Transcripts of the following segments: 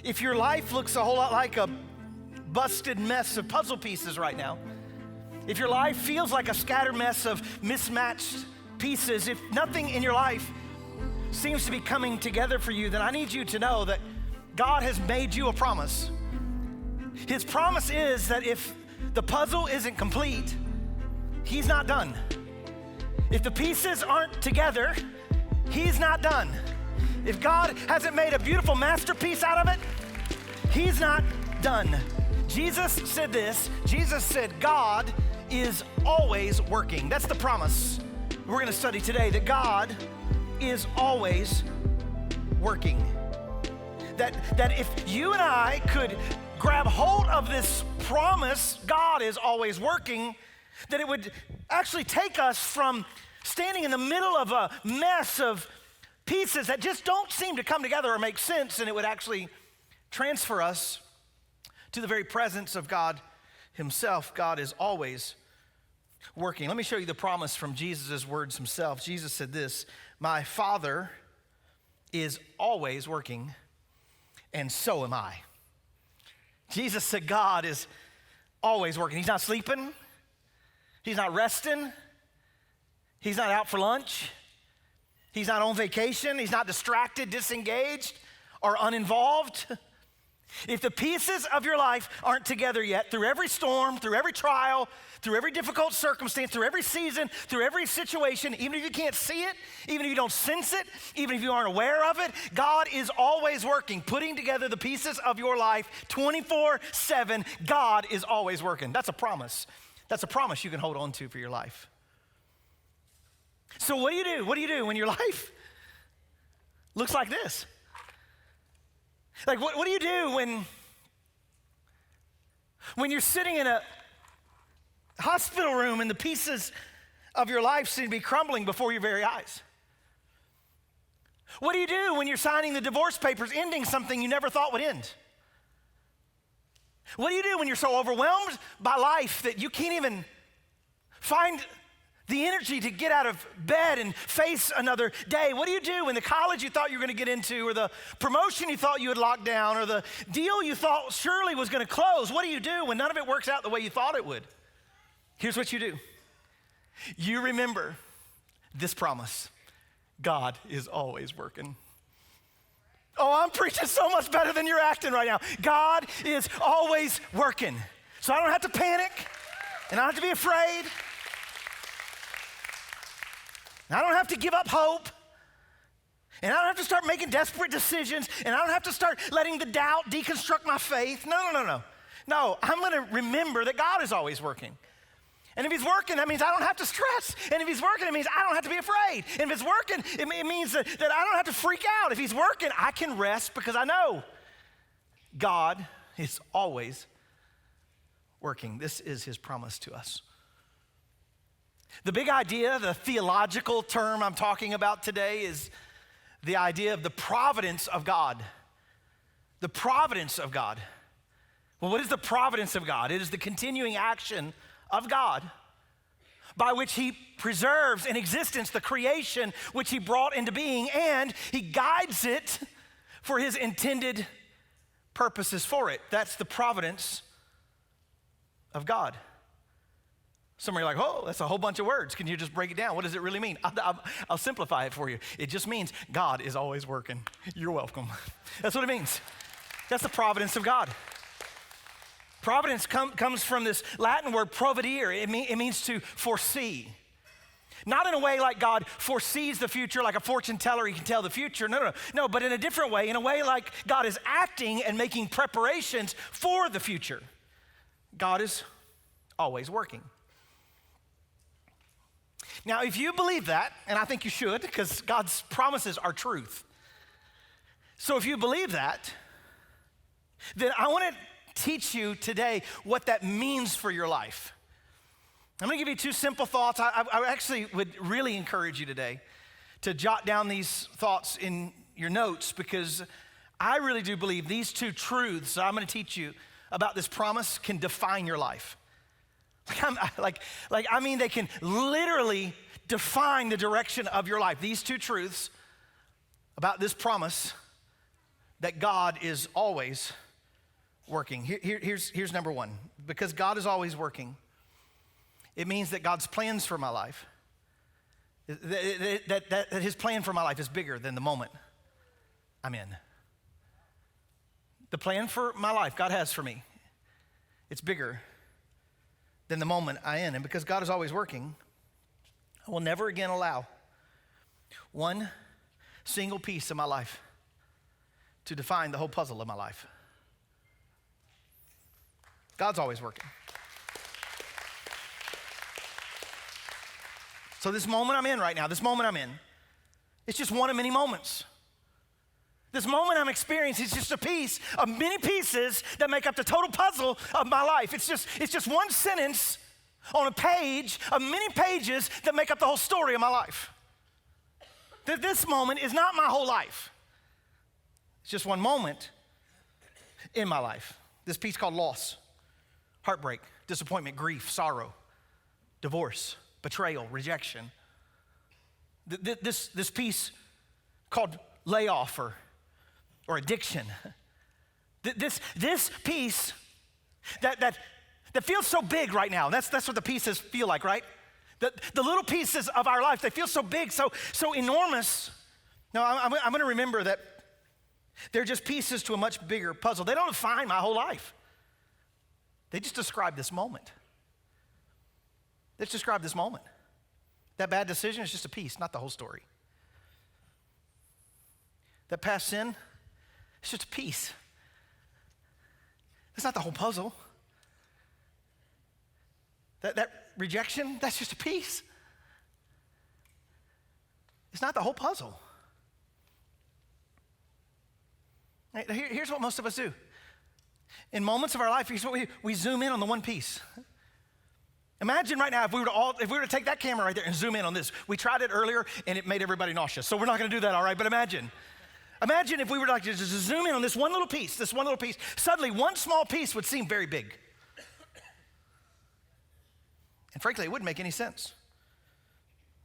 If your life looks a whole lot like a busted mess of puzzle pieces right now, if your life feels like a scattered mess of mismatched pieces, if nothing in your life seems to be coming together for you, then I need you to know that God has made you a promise. His promise is that if the puzzle isn't complete, He's not done. If the pieces aren't together, He's not done. If God hasn't made a beautiful masterpiece out of it, He's not done. Jesus said this. Jesus said, God is always working. That's the promise we're going to study today, that God is always working. That if you and I could grab hold of this promise, God is always working, that it would actually take us from standing in the middle of a mess of pieces that just don't seem to come together or make sense, and it would actually transfer us to the very presence of God Himself. God is always working. Let me show you the promise from Jesus' words Himself. Jesus said this, "My Father is always working, and so am I." Jesus said God is always working. He's not sleeping. He's not resting. He's not out for lunch. He's not on vacation. He's not distracted, disengaged, or uninvolved. If the pieces of your life aren't together yet, through every storm, through every trial, through every difficult circumstance, through every season, through every situation, even if you can't see it, even if you don't sense it, even if you aren't aware of it, God is always working, putting together the pieces of your life 24/7. God is always working. That's a promise. That's a promise you can hold on to for your life. So what do you do? What do you do when your life looks like this? Like, what do you do when you're sitting in a hospital room and the pieces of your life seem to be crumbling before your very eyes? What do you do when you're signing the divorce papers, ending something you never thought would end? What do you do when you're so overwhelmed by life that you can't even find the energy to get out of bed and face another day? What do you do when the college you thought you were going to get into, or the promotion you thought you had locked down, or the deal you thought surely was going to close? What do you do when none of it works out the way you thought it would? Here's what you do. You remember this promise. God is always working. Oh, I'm preaching so much better than you're acting right now. God is always working. So I don't have to panic, and I don't have to be afraid. I don't have to give up hope, and I don't have to start making desperate decisions, and I don't have to start letting the doubt deconstruct my faith. No. No, I'm going to remember that God is always working. And if He's working, that means I don't have to stress. And if He's working, it means I don't have to be afraid. And if it's working, it means that I don't have to freak out. If He's working, I can rest because I know God is always working. This is His promise to us. The big idea, the theological term I'm talking about today, is the idea of the providence of God. The providence of God. Well, what is the providence of God? It is the continuing action of God by which He preserves in existence the creation which He brought into being, and He guides it for His intended purposes for it. That's the providence of God. Some are like, oh, that's a whole bunch of words. Can you just break it down? What does it really mean? I'll simplify it for you. It just means God is always working. You're welcome. That's what it means. That's the providence of God. Providence comes from this Latin word providere. It means to foresee. Not in a way like God foresees the future, like a fortune teller, He can tell the future. No, but in a different way, in a way like God is acting and making preparations for the future. God is always working. Now, if you believe that, and I think you should, because God's promises are truth. So if you believe that, then I want to teach you today what that means for your life. I'm going to give you two simple thoughts. I actually would really encourage you today to jot down these thoughts in your notes, because I really do believe these two truths I'm going to teach you about this promise can define your life. I mean, they can literally define the direction of your life. These two truths about this promise that God is always working. Here's number one. Because God is always working, it means that God's plans for my life, that his plan for my life is bigger than the moment I'm in. The plan for my life God has for me, it's bigger than the moment I'm in. And because God is always working, I will never again allow one single piece of my life to define the whole puzzle of my life. God's always working. So this moment I'm in right now, it's just one of many moments. This moment I'm experiencing is just a piece of many pieces that make up the total puzzle of my life. It's just one sentence on a page of many pages that make up the whole story of my life. This moment is not my whole life. It's just one moment in my life. This piece called loss, heartbreak, disappointment, grief, sorrow, divorce, betrayal, rejection. This piece called layoff or addiction. This piece that feels so big right now. That's what the pieces feel like, right? The little pieces of our life, they feel so big, so enormous. No, I'm going to remember that they're just pieces to a much bigger puzzle. They don't define my whole life. They just describe this moment. Let's describe this moment. That bad decision is just a piece, not the whole story. That past sin, it's just a piece. It's not the whole puzzle. That rejection, that's just a piece. It's not the whole puzzle. Here's what most of us do. In moments of our life, here's what we zoom in on the one piece. Imagine right now if we were to take that camera right there and zoom in on this. We tried it earlier and it made everybody nauseous. So we're not going to do that, all right? But imagine if we were to just zoom in on this one little piece. Suddenly one small piece would seem very big. And frankly, it wouldn't make any sense.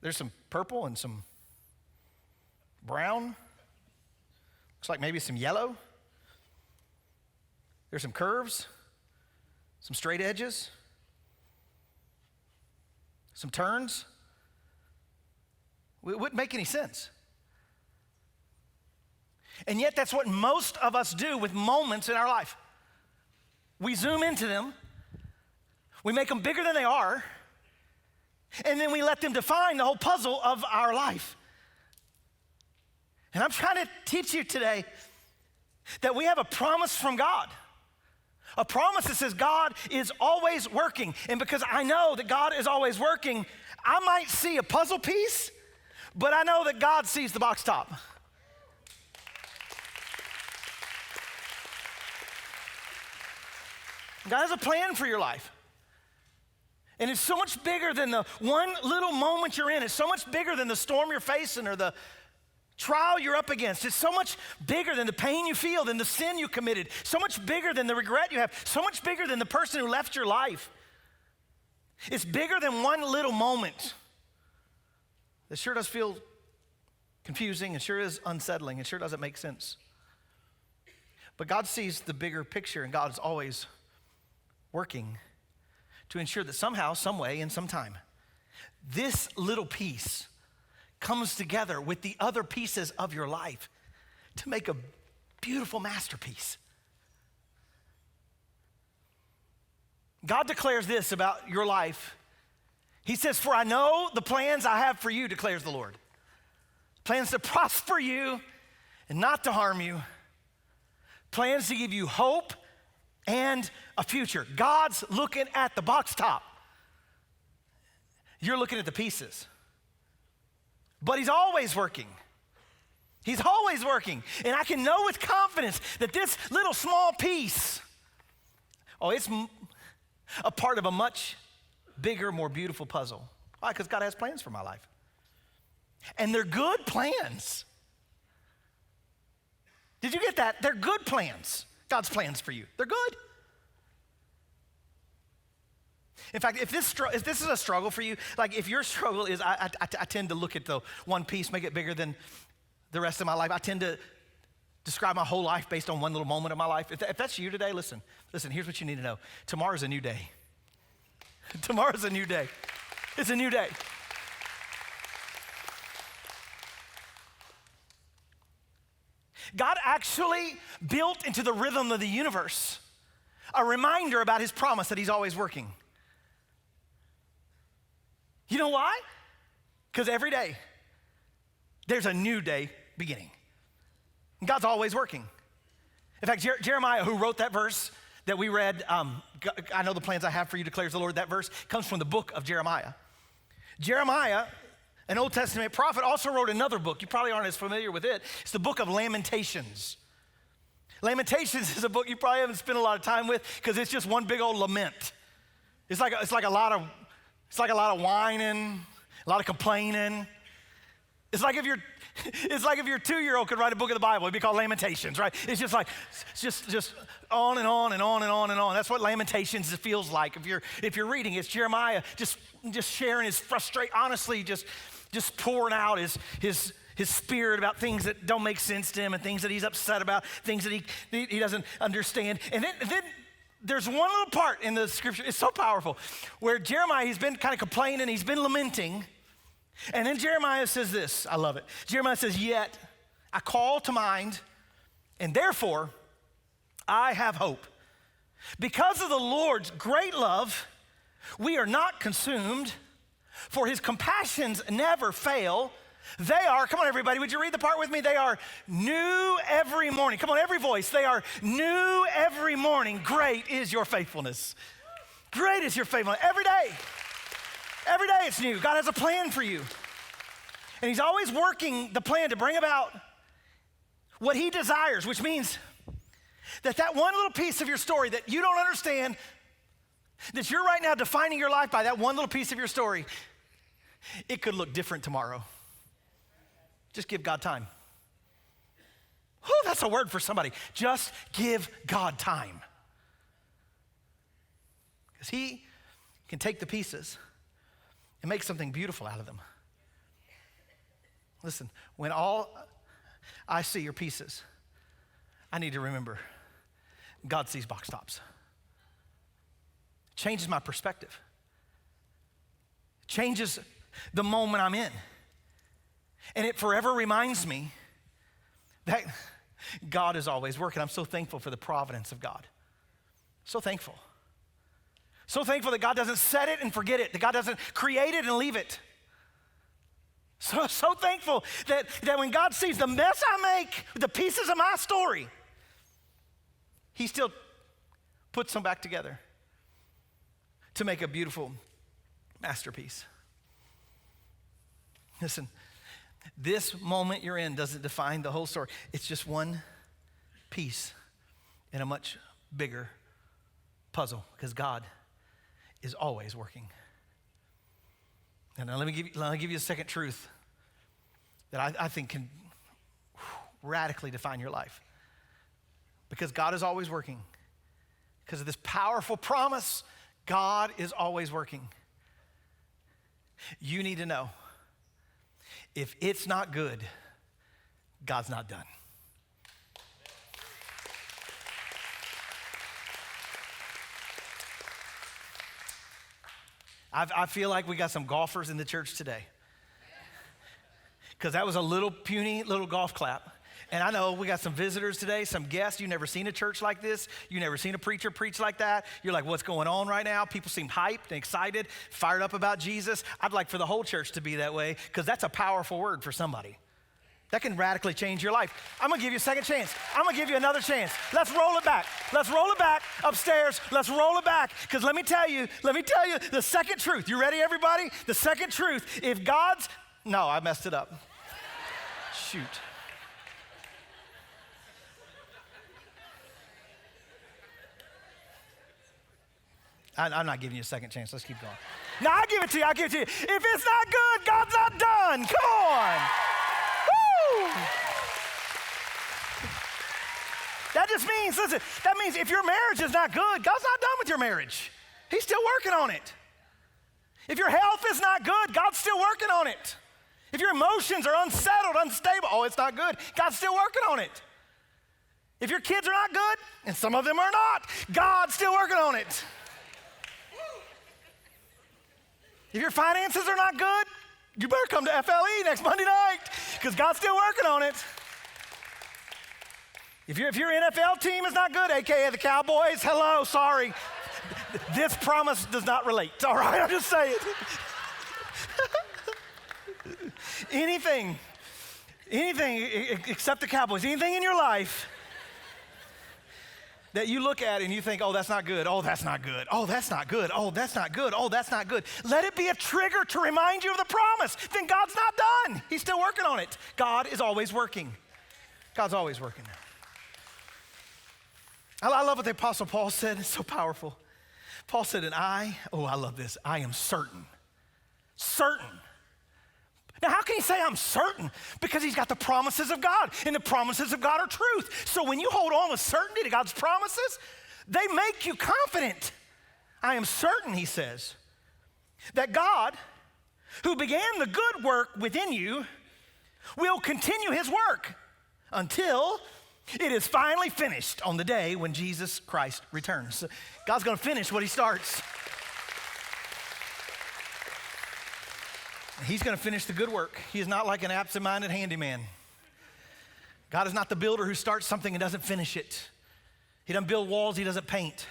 There's some purple and some brown. Looks like maybe some yellow. There's some curves, some straight edges, some turns. It wouldn't make any sense. And yet that's what most of us do with moments in our life. We zoom into them, we make them bigger than they are, and then we let them define the whole puzzle of our life. And I'm trying to teach you today that we have a promise from God. A promise that says God is always working. And because I know that God is always working, I might see a puzzle piece, but I know that God sees the box top. God has a plan for your life. And it's so much bigger than the one little moment you're in. It's so much bigger than the storm you're facing or the trial you're up against. It's so much bigger than the pain you feel, than the sin you committed. So much bigger than the regret you have. So much bigger than the person who left your life. It's bigger than one little moment. It sure does feel confusing. It sure is unsettling. It sure doesn't make sense. But God sees the bigger picture, and God is always working to ensure that somehow, some way, in some time, this little piece comes together with the other pieces of your life to make a beautiful masterpiece. God declares this about your life. He says, "For I know the plans I have for you," declares the Lord. Plans to prosper you and not to harm you. Plans to give you hope and a future. God's looking at the box top. You're looking at the pieces. But he's always working. He's always working. And I can know with confidence that this little small piece, it's a part of a much bigger, more beautiful puzzle. Why? Because God has plans for my life. And they're good plans. Did you get that? They're good plans. God's plans for you. They're good. In fact, if this is a struggle for you, like if your struggle is, I tend to look at the one piece, make it bigger than the rest of my life. I tend to describe my whole life based on one little moment of my life. If that's you today, listen, here's what you need to know. Tomorrow's a new day. Tomorrow's a new day. It's a new day. God actually built into the rhythm of the universe a reminder about his promise that he's always working. You know why? Because every day, there's a new day beginning. God's always working. In fact, Jeremiah, who wrote that verse that we read, I know the plans I have for you, declares the Lord, that verse comes from the book of Jeremiah. Jeremiah, an Old Testament prophet, also wrote another book. You probably aren't as familiar with it. It's the book of Lamentations. Lamentations is a book you probably haven't spent a lot of time with because it's just one big old lament. It's like a lot of whining, a lot of complaining. It's like if your 2-year-old could write a book of the Bible, it'd be called Lamentations, right? It's just like, just on and on and on and on and on. That's what Lamentations feels like. If you're reading, it's Jeremiah just sharing his frustration, honestly, just pouring out his spirit about things that don't make sense to him and things that he's upset about, things that he doesn't understand. And then there's one little part in the scripture, it's so powerful, where Jeremiah, he's been kind of complaining, he's been lamenting. And then Jeremiah says this, I love it. Jeremiah says, yet I call to mind, and therefore I have hope. Because of the Lord's great love, we are not consumed, for his compassions never fail. They are, come on everybody, would you read the part with me? They are new every morning. Come on, every voice. They are new every morning. Great is your faithfulness. Great is your faithfulness. Every day. Every day it's new. God has a plan for you. And he's always working the plan to bring about what he desires, which means that one little piece of your story that you don't understand, that you're right now defining your life by that one little piece of your story, it could look different tomorrow. Just give God time. Whew, that's a word for somebody. Just give God time. Because he can take the pieces and make something beautiful out of them. Listen, when all I see are pieces, I need to remember God sees box tops. It changes my perspective. It changes the moment I'm in. And it forever reminds me that God is always working. I'm so thankful for the providence of God. So thankful. So thankful that God doesn't set it and forget it, that God doesn't create it and leave it. So thankful that when God sees the mess I make, the pieces of my story, he still puts them back together to make a beautiful masterpiece. Listen, this moment you're in doesn't define the whole story. It's just one piece in a much bigger puzzle because God is always working. And now let me give you a second truth that I think can radically define your life. Because God is always working. Because of this powerful promise, God is always working. You need to know, if it's not good, God's not done. I feel like we got some golfers in the church today. Because that was a little puny little golf clap. And I know we got some visitors today, some guests. You've never seen a church like this. You've never seen a preacher preach like that. You're like, what's going on right now? People seem hyped and excited, fired up about Jesus. I'd like for the whole church to be that way because that's a powerful word for somebody. That can radically change your life. I'm gonna give you a second chance. I'm gonna give you another chance. Let's roll it back. Let's roll it back upstairs. Let's roll it back. Because let me tell you the second truth. You ready, everybody? The second truth. No, I messed it up. Shoot. I'm not giving you a second chance. Let's keep going. No, I'll give it to you. If it's not good, God's not done. Come on. Woo! That just means, listen, that means if your marriage is not good, God's not done with your marriage. He's still working on it. If your health is not good, God's still working on it. If your emotions are unsettled, unstable, it's not good. God's still working on it. If your kids are not good, and some of them are not, God's still working on it. If your finances are not good, you better come to FLE next Monday night because God's still working on it. If your NFL team is not good, AKA the Cowboys, hello, sorry. This promise does not relate, all right? I'm just saying. Anything except the Cowboys, anything in your life that you look at and you think, oh, that's not good, oh, that's not good, oh, that's not good, oh, that's not good, oh, that's not good. Let it be a trigger to remind you of the promise. Then God's not done. He's still working on it. God is always working. God's always working. I love what the Apostle Paul said. It's so powerful. Paul said, and I love this, I am certain. Certain. Now, how can he say I'm certain? Because he's got the promises of God, and the promises of God are truth. So when you hold on with certainty to God's promises, they make you confident. I am certain, he says, that God, who began the good work within you, will continue his work until it is finally finished on the day when Jesus Christ returns. So God's going to finish what he starts. He's going to finish the good work. He is not like an absent-minded handyman. God is not the builder who starts something and doesn't finish it. He doesn't build walls, he doesn't paint.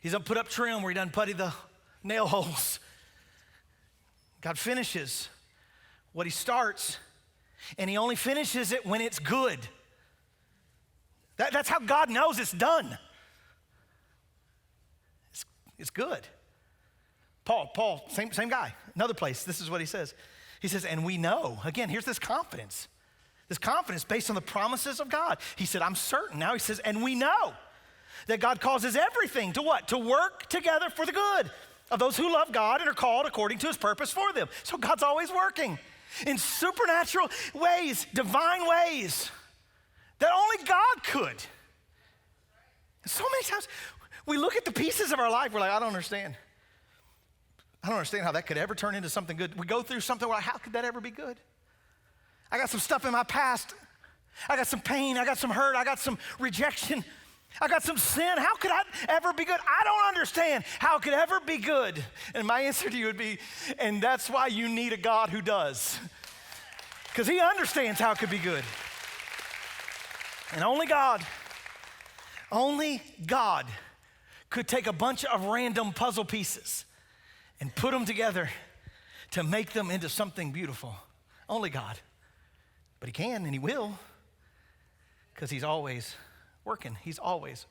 He doesn't put up trim where he doesn't putty the nail holes. God finishes what he starts, and he only finishes it when it's good. That's how God knows it's done. It's good. Paul, same guy, another place, this is what he says. He says, and we know, again, here's this confidence based on the promises of God. He said, I'm certain. Now he says, and we know that God causes everything to what? To work together for the good of those who love God and are called according to his purpose for them. So God's always working in supernatural ways, divine ways that only God could. So many times we look at the pieces of our life, we're like, I don't understand how that could ever turn into something good. We go through something, we're like, how could that ever be good? I got some stuff in my past. I got some pain. I got some hurt. I got some rejection. I got some sin. How could I ever be good? I don't understand how it could ever be good. And my answer to you would be, and that's why you need a God who does. Because he understands how it could be good. And only God could take a bunch of random puzzle pieces and put them together to make them into something beautiful. Only God. But he can and he will, because he's always working. He's always